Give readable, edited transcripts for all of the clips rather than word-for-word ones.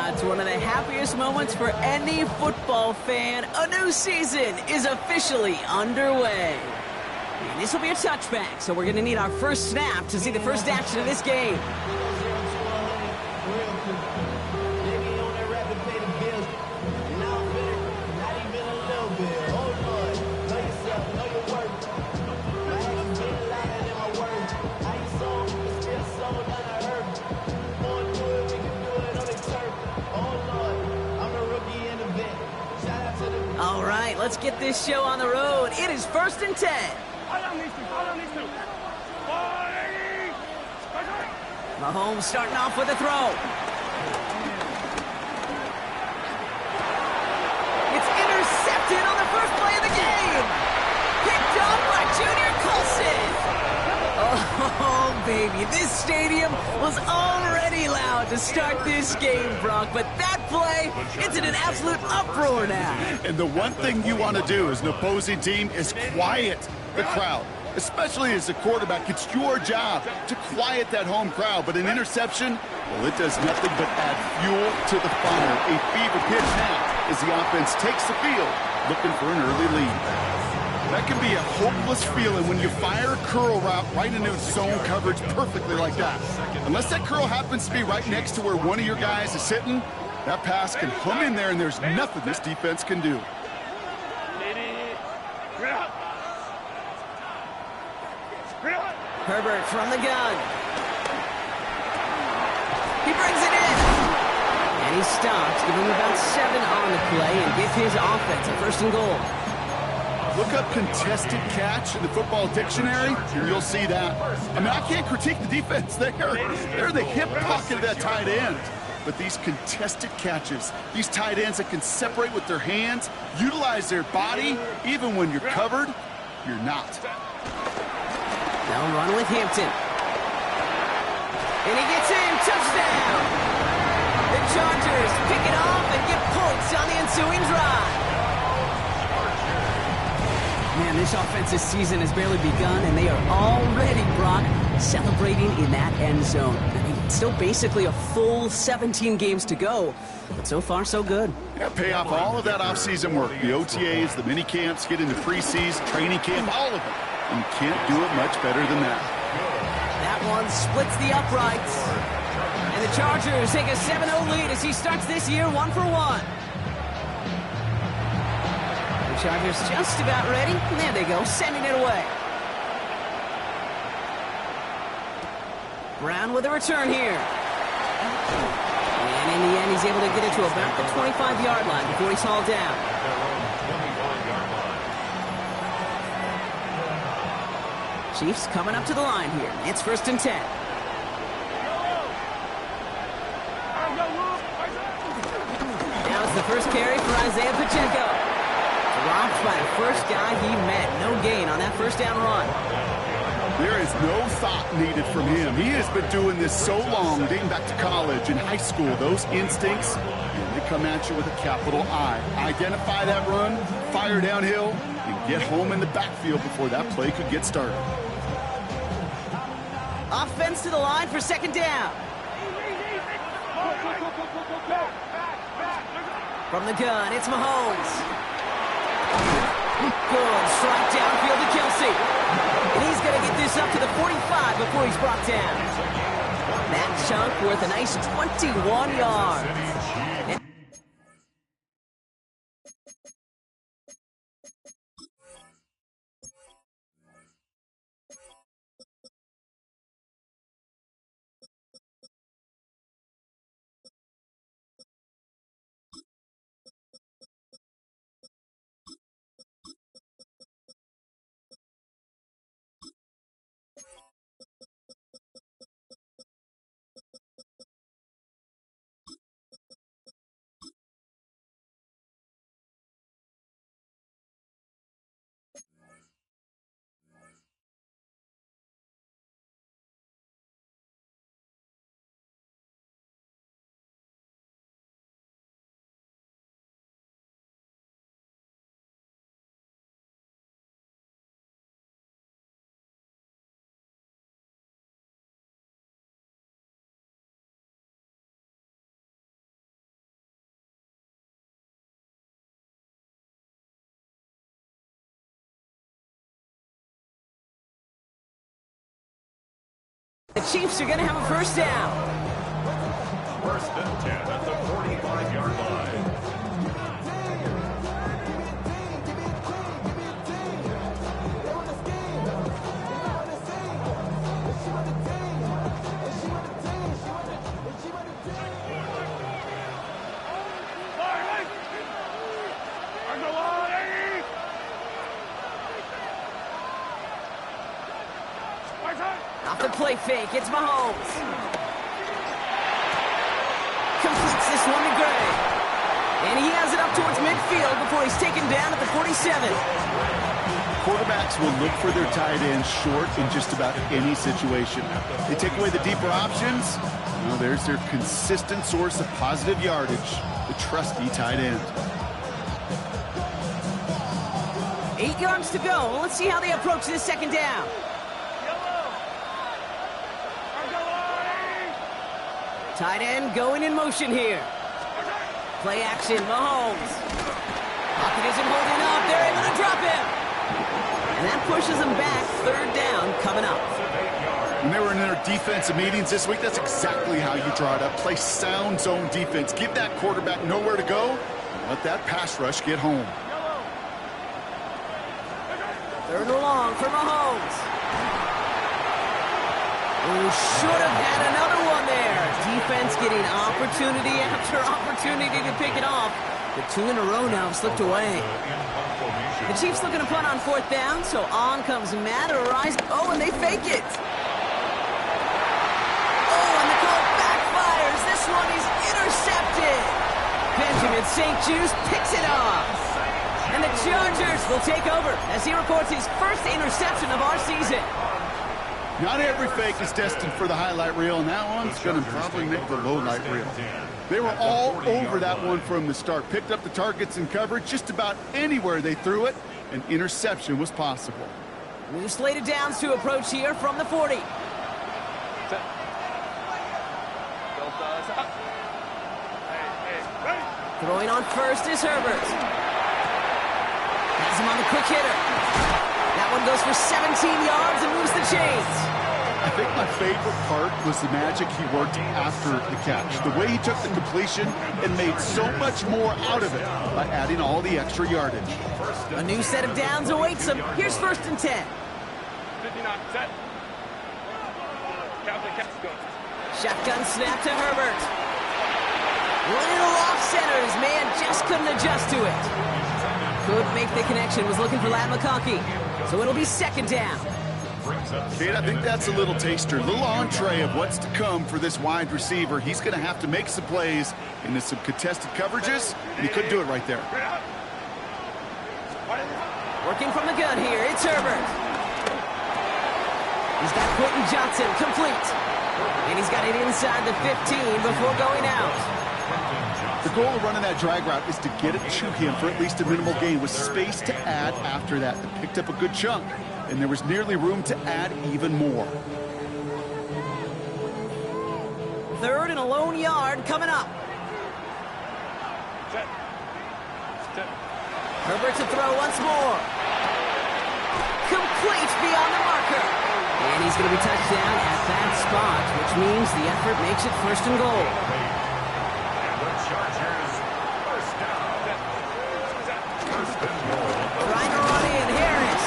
It's one of the happiest moments for any football fan. A new season is officially underway. And this will be a touchback, so we're going to need our first snap to see the first action of this game. All right, let's get this show on the road. It is 1st and 10. Mahomes starting off with a throw. It's intercepted on the first play of the game. Picked up by Junior Colson. Oh, baby, this stadium was already loud to start this game, Brock, but that play, it's in an absolute uproar now. And the one thing you want to do as an opposing team is quiet the crowd, especially as a quarterback. It's your job to quiet that home crowd, but an interception, well, it does nothing but add fuel to the fire. A fever pitch now as the offense takes the field, looking for an early lead. That can be a hopeless feeling when you fire a curl route right into zone coverage perfectly like that. Unless that curl happens to be right next to where one of your guys is sitting, that pass can hum in there and there's nothing this defense can do. Herbert from the gun. He brings it in. And he stops, give him about 7 on the play and give his offense a 1st and goal. Look up contested catch in the football dictionary, and you'll see that. I mean, I can't critique the defense there. They're the hip pocket of that tight end. But these contested catches, these tight ends that can separate with their hands, utilize their body, even when you're covered, you're not. Now run with Hampton. And he gets in, touchdown! The Chargers pick it off and get points on the ensuing drive. Man, this offensive season has barely begun, and they are already, Brock, celebrating in that end zone. I mean, it's still basically a full 17 games to go, but so far, so good. Yeah, pay off all of that offseason work. The OTAs, the mini camps, get into preseason, training camp, all of it. And you can't do it much better than that. That one splits the uprights. And the Chargers take a 7-0 lead as he starts this year 1 for 1. Chargers just about ready. There they go, sending it away. Brown with a return here. And in the end, he's able to get it to about the 25-yard line before he's hauled down. Chiefs coming up to the line here. It's 1st and 10. Now it's the first carry for Isaiah Pacheco. Dropped by the first guy he met. No gain on that first down run. There is no thought needed from him. He has been doing this so long, dating back to college and high school. Those instincts, they come at you with a capital I. Identify that run, fire downhill, and get home in the backfield before that play could get started. Offense to the line for 2nd down. From the gun, it's Mahomes. Good strike downfield to Kelsey. And he's going to get this up to the 45 before he's brought down. That chunk worth a nice 21 yards. The Chiefs are going to have a first down. First and 10 at the 45-yard line. Off the play fake, it's Mahomes. Completes this one to Gray. And he has it up towards midfield before he's taken down at the 47. Quarterbacks will look for their tight end short in just about any situation. They take away the deeper options. Well, there's their consistent source of positive yardage, the trusty tight end. 8 yards to go. Well, let's see how they approach this second down. Tight end going in motion here. Play action, Mahomes. Pocket isn't holding up. They're able to drop him. And that pushes them back. Third down coming up. When they were in their defensive meetings this week, that's exactly how you draw it up. Play sound zone defense. Give that quarterback nowhere to go. Let that pass rush get home. Third and long for Mahomes. Who should have had another one there. Defense getting opportunity after opportunity to pick it off. The 2 in a row now have slipped away. The Chiefs looking to punt on fourth down, so on comes Matt Arise. Oh, and they fake it. Oh, and the call backfires. This one is intercepted. Benjamin St. Juice picks it off. And the Chargers will take over as he records his first interception of our season. Not every fake is destined for the highlight reel, and that one's going to probably make the low light reel. They were all over that one from the start. Picked up the targets and coverage just about anywhere they threw it. An interception was possible. New slated downs to approach here from the 40. Throwing on first is Herbert. Has him on the quick hitter. That one goes for 17 yards and moves the chains. I think my favorite part was the magic he worked after the catch. The way he took the completion and made so much more out of it by adding all the extra yardage. A new set of downs awaits him. Here's first and 10. 59 set. Shotgun snap to Herbert. Little off center. His man just couldn't adjust to it. Could make the connection. Was looking for Ladd McConkey. So it'll be second down. Kate, I think that's a little taster, a little entree of what's to come for this wide receiver. He's going to have to make some plays into some contested coverages, and he couldn't do it right there. Working from the gun here, it's Herbert. He's got Quentin Johnson complete. And he's got it inside the 15 before going out. The goal of running that drag route is to get it to him for at least a minimal gain with space to add after that. They picked up a good chunk, and there was nearly room to add even more. Third and a lone yard coming up. Herbert to throw once more. Complete beyond the marker. And he's going to be touched down at that spot, which means the effort makes it first and goal. Trying to run in, Harris.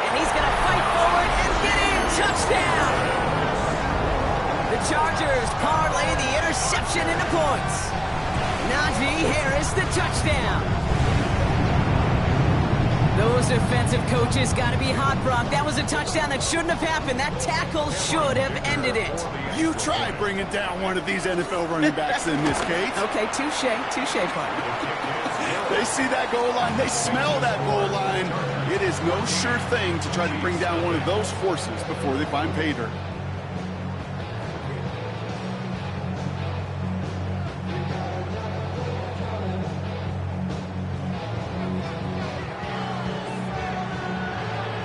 And he's going to fight forward and get in. Touchdown. The Chargers parlay the interception into points. Najee Harris, the touchdown. Those defensive coaches got to be hot, Brock. That was a touchdown that shouldn't have happened. That tackle should have ended it. You try bringing down one of these NFL running backs in this case. Okay, touche, partner. They see that goal line. They smell that goal line. It is no sure thing to try to bring down one of those horses before they find pay dirt.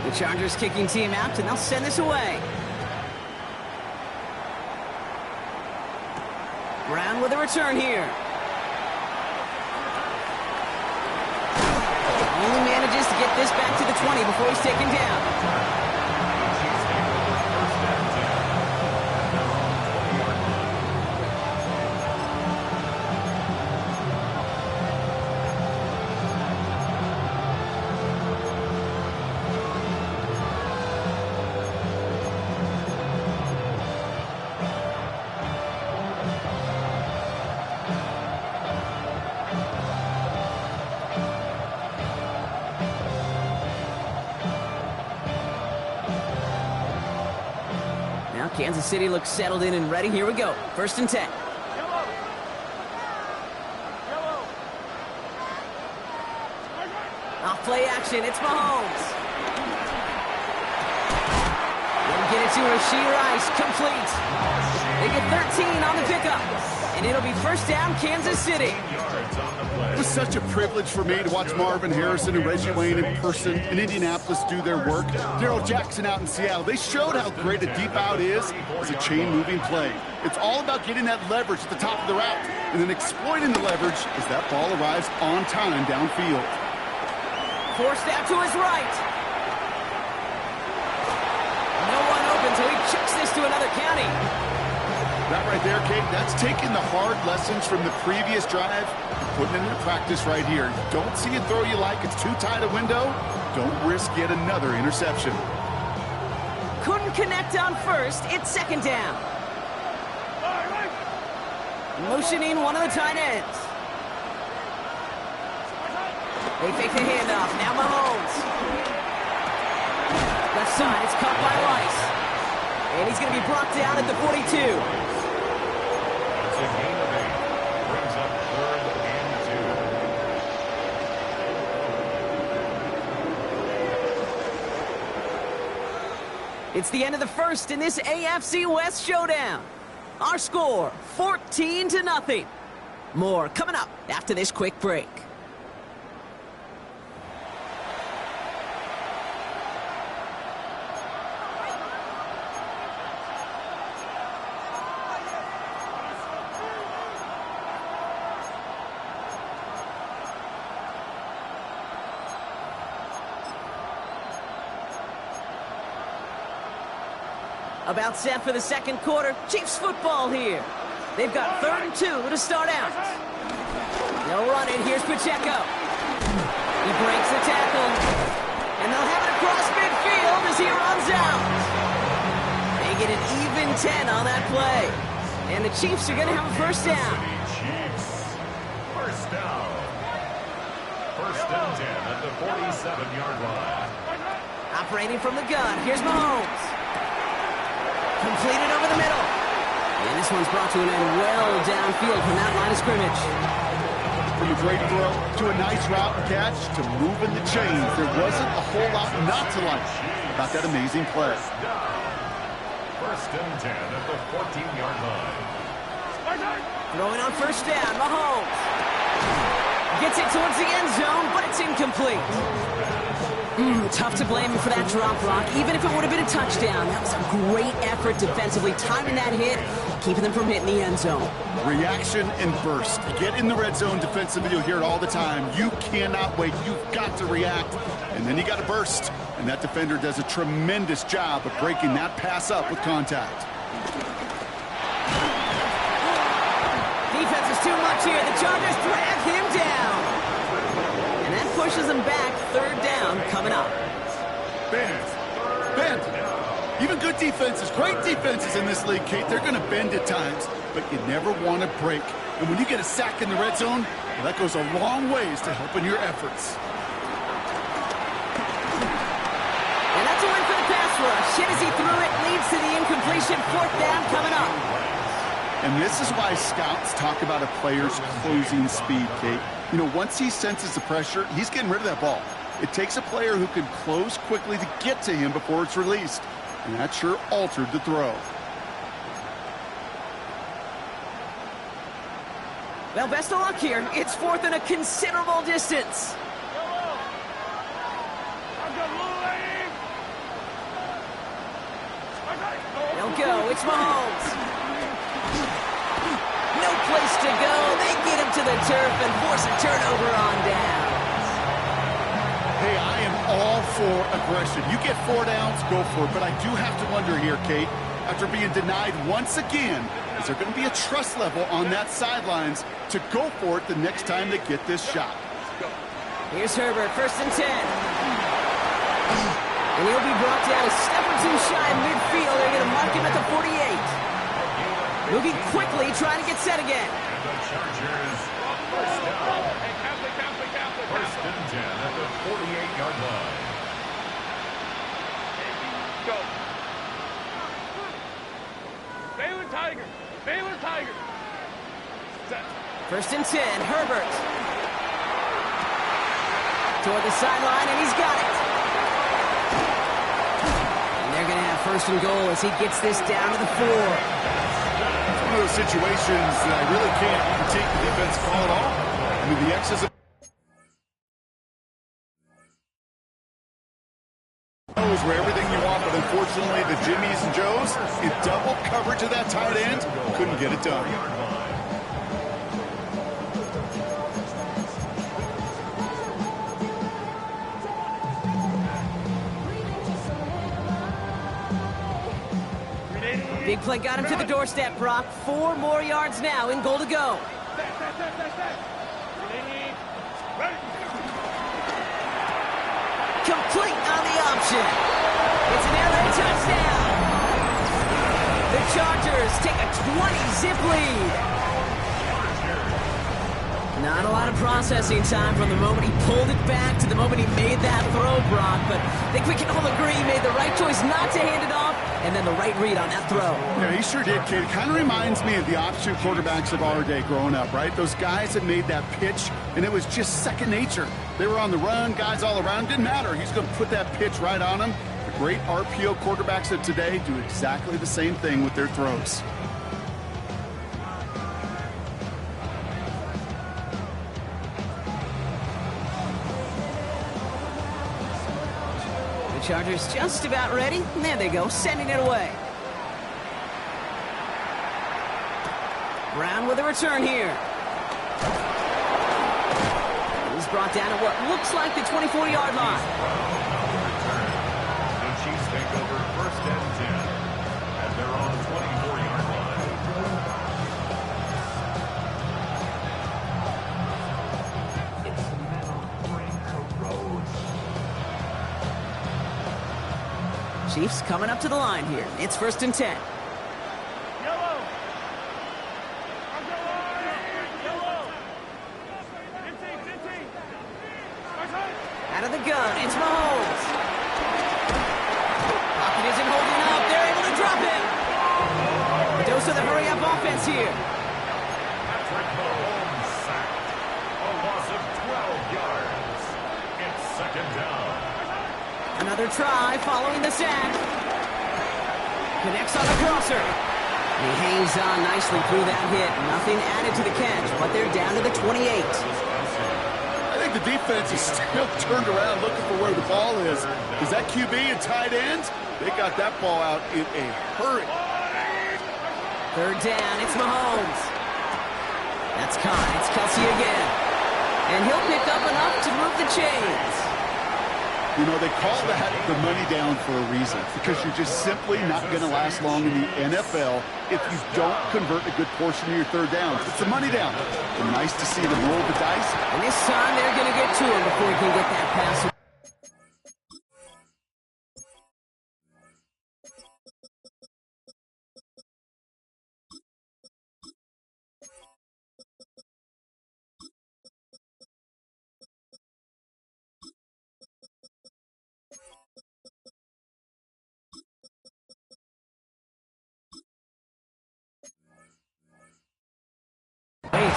The Chargers kicking team out, and they'll send this away. Brown with a return here. Only manages to get this back to the 20 before he's taken down. Kansas City looks settled in and ready. Here we go. 1st and 10. Off play action. It's Mahomes. They'll get it to Rashee Rice. Complete. They get 13 on the pickup. And it'll be 1st down, Kansas City. It was such a privilege for me to watch Marvin Harrison and Reggie Wayne in person in Indianapolis do their work. Darrell Jackson out in Seattle. They showed how great a deep out is as a chain-moving play. It's all about getting that leverage at the top of the route and then exploiting the leverage as that ball arrives on time downfield. Forced out to his right. No one open, so he chucks this to another county. That right there, Kate, that's taking the hard lessons from the previous drive and putting it into practice right here. You don't see a throw you like, it's too tight a window, don't risk yet another interception. Couldn't connect on 1st, it's 2nd down. Motioning one of the tight ends. They fake the handoff, now Mahomes. Left side, it's caught by Rice. And he's going to be brought down at the 42. It's a gain of 8. Brings up 3rd and 2. It's the end of the 1st in this AFC West showdown. Our score, 14-0. More coming up after this quick break. About set for the 2nd quarter. Chiefs football here. They've got 3rd and 2 to start out. They'll run it. Here's Pacheco. He breaks the tackle. And they'll have it across midfield as he runs out. They get an even 10 on that play. And the Chiefs are going to have a 1st down. Chiefs. 1st down. 1st and 10 at the 47-yard line. Operating from the gun. Here's Mahomes. Completed over the middle. And this one's brought to an end well downfield from that line of scrimmage. From a great throw to a nice route and catch to moving the chains, there wasn't a whole lot not to like about that amazing play. 1st and 10 at the 14-yard line. Throwing on 1st down, Mahomes. Gets it towards the end zone, but it's incomplete. Tough to blame him for that drop, Rock. Even if it would have been a touchdown, that was a great effort defensively, timing that hit, keeping them from hitting the end zone. Reaction and burst. You get in the red zone defensively, you'll hear it all the time. You cannot wait. You've got to react. And then you got to burst. And that defender does a tremendous job of breaking that pass up with contact. Defense is too much here. The Chargers drag him down. And that pushes him back. 3rd down coming up. Bend. Even good defenses, great defenses in this league, Kate, they're going to bend at times, but you never want to break. And when you get a sack in the red zone, well, that goes a long ways to helping your efforts. And that's a win for the pass rush. Hit as he threw it, leads to the incompletion. 4th down coming up. And this is why scouts talk about a player's closing speed, Kate. You know, once he senses the pressure, he's getting rid of that ball. It takes a player who can close quickly to get to him before it's released. And that sure altered the throw. Well, best of luck here. It's 4th and a considerable distance. They'll go. It's Mahomes. No place to go. They get him to the turf and force a turnover on down. Hey, I am all for aggression. You get 4 downs, go for it. But I do have to wonder here, Kate, after being denied once again, is there going to be a trust level on that sidelines to go for it the next time they get this shot? Here's Herbert, 1st and 10. And he'll be brought down a step or two shy of midfield. They're going to mark him at the 48. Moving quickly, trying to get set again. And the Chargers, 1st down. 1st and 10 at the 48-yard line. First and 10, Herbert. Toward the sideline, and he's got it. And they're going to have first and goal as he gets this down to the 4. It's one of those situations that I really can't critique the defense call at all. I mean, the X's were everything you want, but unfortunately the Jimmies and Joes, in double coverage of that tight end, couldn't get it done. Big play got him to the doorstep, Brock. 4 more yards now, in goal to go. Complete on the option. It's an air raid touchdown. The Chargers take a 20-zip lead. Not a lot of processing time from the moment he pulled it back to the moment he made that throw, Brock. But I think we can all agree he made the right choice not to hand it off, and then the right read on that throw. Yeah, he sure did, kid. It kind of reminds me of the option quarterbacks of our day growing up, right? Those guys that made that pitch, and it was just second nature. They were on the run, guys all around. Didn't matter. He's going to put that pitch right on them. The great RPO quarterbacks of today do exactly the same thing with their throws. Chargers just about ready. And there they go, sending it away. Brown with a return here. He's brought down at what looks like the 24-yard line. The Chiefs take over first and 10 at their own 24-yard line. It's the metal ring corrodes. Chiefs coming up to the line here. It's first and 10. Out of the gun, it's Mahomes. Pocket isn't holding up. They're able to drop him. A dose of the hurry-up offense here. Patrick Mahomes sacked. A loss of 12 yards. It's second down. Another try following the sack. Connects on the crosser. He hangs on nicely through that hit. Nothing added to the catch, but they're down to the 28. I think the defense is still turned around looking for where the ball is. Is that QB and tight ends? They got that ball out in a hurry. Third down, it's Mahomes. That's caught. It's Kelsey again. And he'll pick up enough to move the chains. You know, they call that the money down for a reason, because you're just simply not going to last long in the NFL if you don't convert a good portion of your third downs. It's the money down. And nice to see them roll the dice. And this time they're going to get to him before he can get that pass.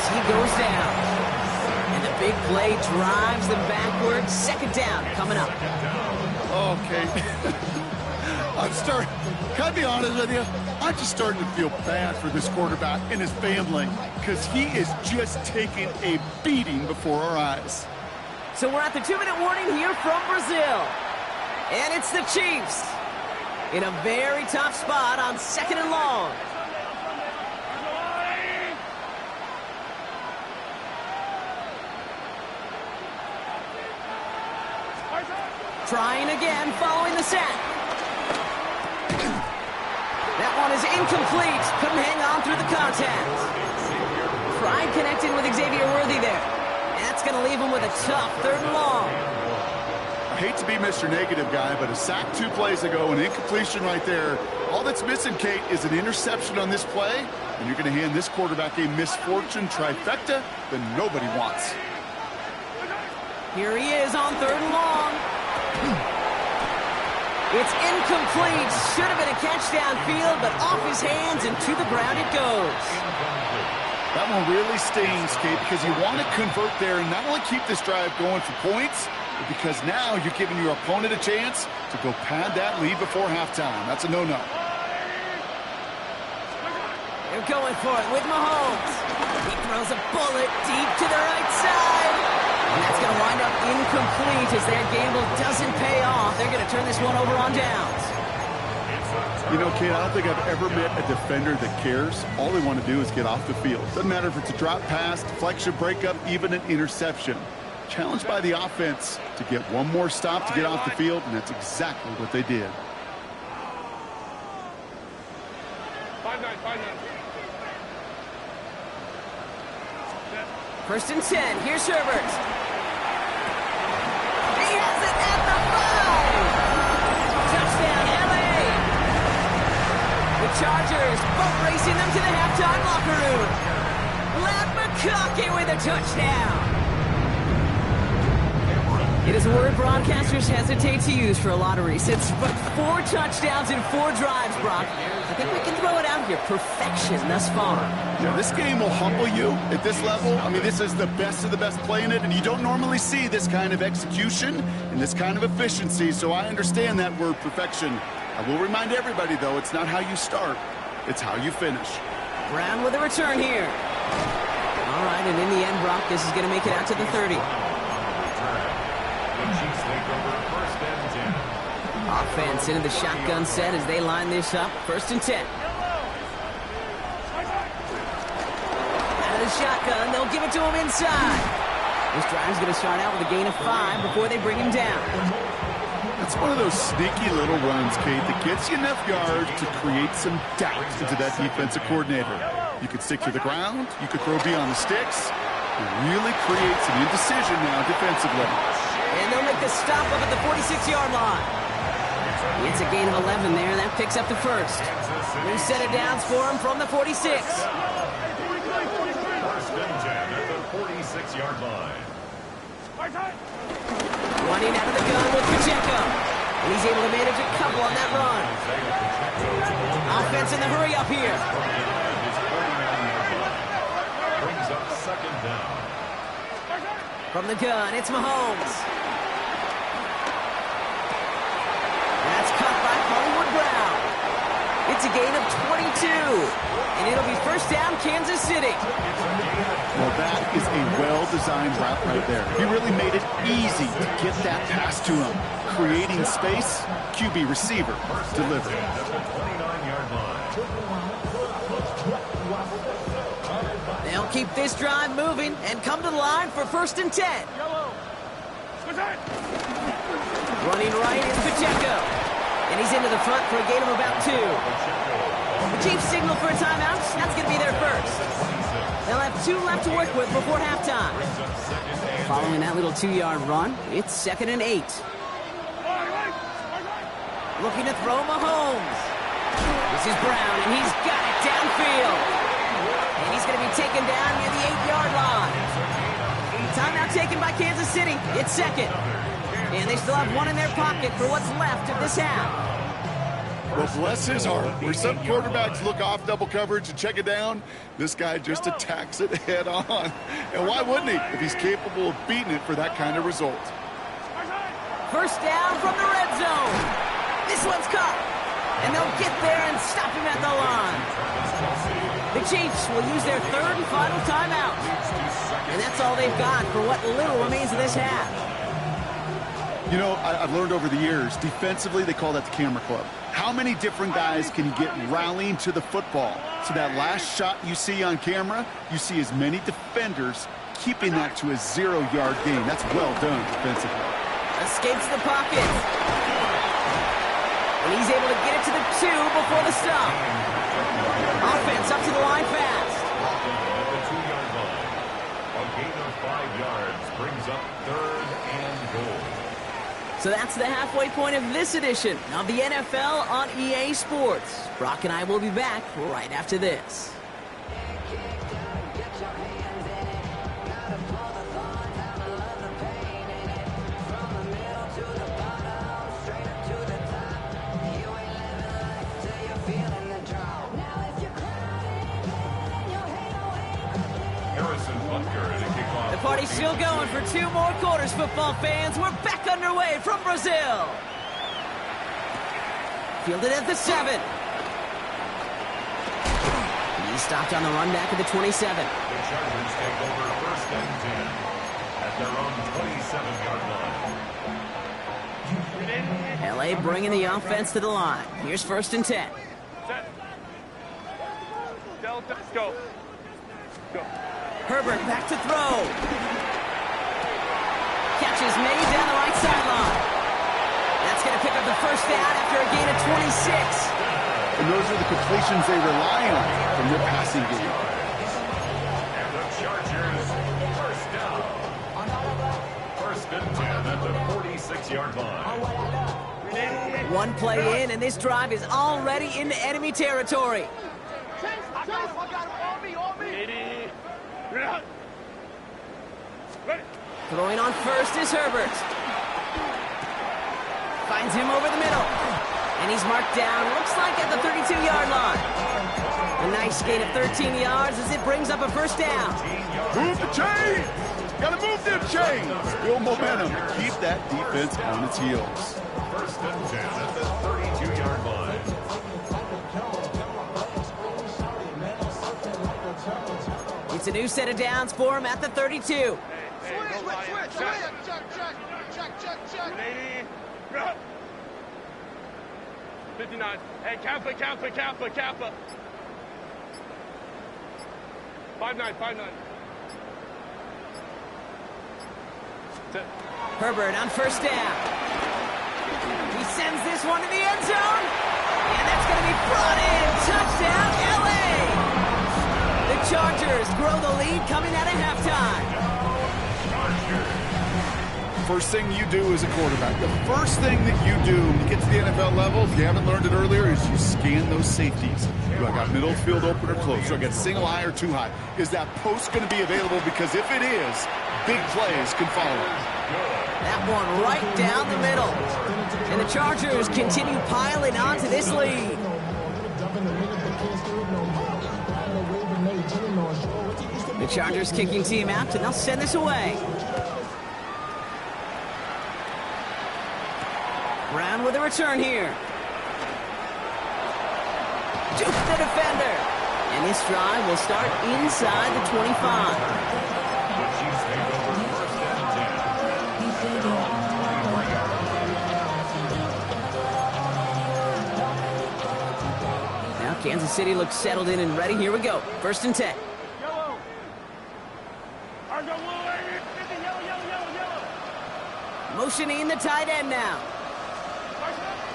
He goes down. And the big play drives them backwards. Second down coming up. Okay. Can I be honest with you? I'm just starting to feel bad for this quarterback and his family, because he is just taking a beating before our eyes. So we're at the 2-minute warning here from Brazil. And it's the Chiefs in a very tough spot on second and long. Trying again, following the sack. That one is incomplete. Couldn't hang on through the contact. Pride connecting with Xavier Worthy there. That's going to leave him with a tough third and long. I hate to be Mr. Negative guy, but a sack 2 plays ago, an incompletion right there. All that's missing, Kate, is an interception on this play, and you're going to hand this quarterback a misfortune trifecta that nobody wants. Here he is on third and long. It's incomplete. Should have been a catch downfield, but off his hands and to the ground it goes. That one really stings, Kate, because you want to convert there and not only keep this drive going for points, but because now you're giving your opponent a chance to go pad that lead before halftime. That's a no-no. They're going for it with Mahomes. He throws a bullet deep to the right side. And that's going to wind up incomplete as their gamble doesn't pay off. They're going to turn this one over on downs. You know, Kate, I don't think I've ever met a defender that cares. All they want to do is get off the field. Doesn't matter if it's a drop pass, deflection, breakup, even an interception. Challenged by the offense to get one more stop to get off the field, and that's exactly what they did. 1st and 10. Here's Herbert. He has it at the 5. Touchdown, LA. The Chargers boat racing them to the halftime locker room. Matt McConkey with a touchdown. It is a word broadcasters hesitate to use for a lot of reasons, but 4 touchdowns in 4 drives, Brock. I think we can throw it out here. Perfection thus far. Yeah, this game will humble you at this level. I mean, this is the best of the best playing it, and you don't normally see this kind of execution and this kind of efficiency, so I understand that word perfection. I will remind everybody, though, it's not how you start, it's how you finish. Brown with a return here. All right, and in the end, Brock, this is going to make it out to the 30. Offense into the shotgun set as they line this up. 1st and 10. Out of the shotgun, they'll give it to him inside. This drive's going to start out with a gain of 5 before they bring him down. That's one of those sneaky little runs, Kate, that gets you enough yards to create some doubt into that defensive coordinator. You could stick to the ground, you could throw beyond the sticks. It really creates an indecision now defensively. And they'll make the stop up at the 46-yard line. It's a gain of 11 there. That picks up the 1st. New set of downs for him from the 46. 1st and 10 at the 46-yard line. Running out of the gun with Pacheco. And he's able to manage a couple on that run. Offense in the hurry up here. Brings up 2nd down. From the gun, it's Mahomes. That's caught by Hollywood Brown. It's a gain of 22. And it'll be 1st down, Kansas City. Well, that is a well-designed route right there. He really made it easy to get that pass to him. Creating space, QB receiver delivered. They'll keep this drive moving and come to the line for 1st and 10. Running right is Pacheco. And he's into the front for a gain of about 2. The Chiefs signal for a timeout. That's going to be their 1st. They'll have 2 left to work with before halftime. Following that little 2-yard run, it's 2nd and 8. Looking to throw Mahomes. This is Brown, and he's got it downfield. And he's going to be taken down near the 8-yard line. Timeout taken by Kansas City. It's 2nd. And they still have 1 in their pocket for what's left of this half. Well, bless his heart. Where some quarterbacks look off double coverage and check it down, this guy just attacks it head on. And why wouldn't he if he's capable of beating it for that kind of result? 1st down from the red zone. This one's caught. And they'll get there and stop him at the line. The Chiefs will use their 3rd and final timeout. And that's all they've got for what little remains of this half. You know, I've learned over the years, defensively, they call that the camera club. How many different guys can you get rallying to the football? So that last shot you see on camera, you see as many defenders keeping that to a 0-yard gain. That's well done defensively. Escapes the pocket. And he's able to get it to the 2 before the stop. Offense up to the line fast. At the 2-yard line. A gain of 5 yards brings up 3rd and goal. So that's the halfway point of this edition of the NFL on EA Sports. Brock and I will be back right after this. still going for 2 more quarters, football fans. We're back underway from Brazil. Fielded at the 7. He's stopped on the run back at the 27. The Chargers take over first and 10 at their own 27-yard line. LA bringing the offense to the line. Here's first and 10. Set. Delta, go. Go. Herbert back to throw. Catch is made down the right sideline. That's going to pick up the first down after a gain of 26. And those are the completions they rely on from their passing game. And the Chargers, first down. First and 10 at the 46-yard line. One play in, and this drive is already into enemy territory. Throwing on first is Herbert. Finds him over the middle. And he's marked down, looks like at the 32-yard line. A nice gain of 13 yards as it brings up a first down. Move the chains! Gotta move them chains! Build momentum. Keep that defense on its heels. First and 10 at the 32-yard line. It's a new set of downs for him at the 32. Switch. Check. 59. Hey, Kappa. 5-9. Herbert on first down. He sends this one to the end zone. And that's going to be brought in. Touchdown, LA! The Chargers grow the lead coming out of halftime. First thing you do as a quarterback, the first thing that you do when you get to the NFL level, if you haven't learned it earlier, is you scan those safeties. Do I got middle field open or close? Do I got single high or two high? Is that post going to be available? Because if it is, big plays can follow. That one right down the middle. And the Chargers continue piling onto this lead. The Chargers kicking team out, and they'll send this away. Brown with a return here. Juke the defender. And this drive will start inside the 25. The Chiefs take over first and 10 at their own 24-yard line. Now Kansas City looks settled in and ready. Here we go. First and 10. Yellow. Motioning the tight end now.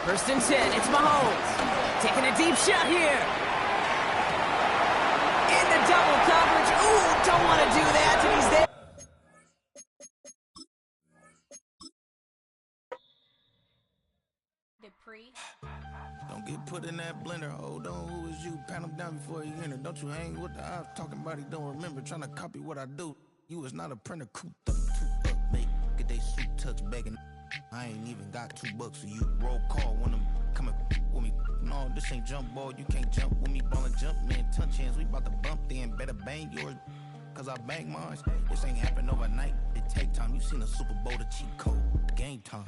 First and 10, it's Mahomes. Taking a deep shot here. Into double coverage. Ooh, don't want to do that. And he's there. Don't get put in that blender. Hold on, who is you? Pat him down before you enter. Don't you hang with the ops talking about he don't remember. Trying to copy what I do. You is not a printer. Cooped up, make get they suit tucks begging. I ain't even got $2 for you. Roll call when I'm coming with me. No, this ain't jump ball. You can't jump with me. Ballin' jump, man. Touch hands. We about to bump then. Better bang yours. Cause I bang mine. This ain't happen overnight. It take time. You seen a Super Bowl, the cheat code. Game time.